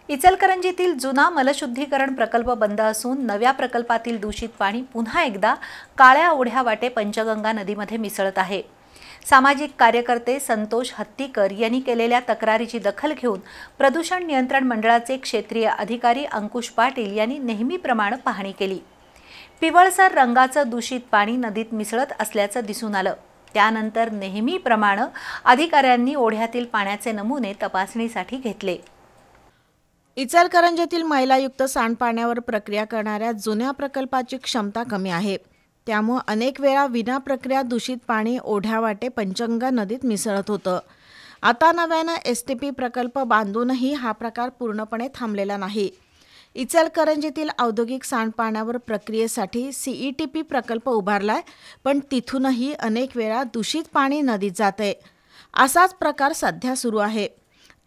इचलकरंजीतील जुना मलशुद्धीकरण प्रकल्प बंद असून नव्या प्रकल्पातील दूषित पाणी पुन्हा एकदा काळ्या ओढ्यावाटे पंचगंगा नदीमध्ये मिसळत आहे। सामाजिक कार्यकर्ते संतोष हत्तीकर यांनी केलेल्या तक्रारीची दखल घेऊन प्रदूषण नियंत्रण मंडळाचे क्षेत्रीय अधिकारी अंकुश पाटील यांनी नेहमीप्रमाणे पाहणी केली। पिवळसर रंगाचं दूषित पाणी नदीत मिसळत असल्याचं दिसून आलं। त्यानंतर नेहमीप्रमाणे अधिकाऱ्यांनी ओढ्यातील पाण्याचे नमुने तपासणीसाठी घेतले। इचलकरंजीतील मैलायुक्त सांडपाण्यावर प्रक्रिया करणाऱ्या जुन्या प्रकल्पाची क्षमता कमी आहे। त्यामुळे अनेक वेळा विना प्रक्रिया दूषित पाणी ओढ्यावाटे पंचगंगा नदीत मिसळत होतं। आता नव्यानं एसटीपी प्रकल्प बांधूनही हा प्रकार पूर्णपणे थांबलेला नाही। इचलकरंजीतील औद्योगिक सांडपाण्यावर प्रक्रियेसाठी सीईटीपी प्रकल्प उभारलाय, पण तिथूनही अनेक वेळा दूषित पाणी नदीत जाते। असाच प्रकार सध्या सुरू आहे।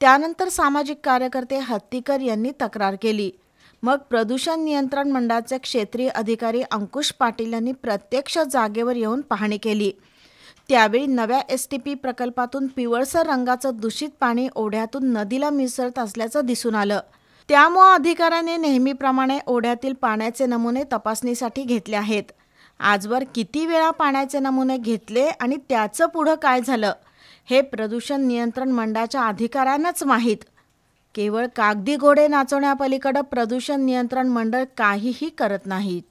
त्यानंतर सामाजिक कार्यकर्ते हत्तीकर यांनी तक्रार केली। मग प्रदूषण नियंत्रण मंडळाचे क्षेत्रीय अधिकारी अंकुश पाटील यांनी प्रत्यक्ष जागेवर येऊन पाहणी केली। त्यावेळी नव्या एसटीपी प्रकल्पातून पिवळसर रंगाचं दूषित पाणी ओढ्यातून नदीला मिसळत असल्याचं दिसून आलं। त्यामुळे अधिकाऱ्यांनी नेहमीप्रमाणे ओढ्यातील पाण्याचे नमुने तपासणीसाठी घेतले आहेत। आजवर किती वेळा पाण्याचे नमुने घेतले आणि त्याचं पुढं काय झालं हे प्रदूषण नियंत्रण मंडळाच्या अधिकाऱ्यांनाच माहीत। केवळ कागदी घोडे नाचवण्यापलीकडे प्रदूषण नियंत्रण मंडळ काहीही करत नाहीत।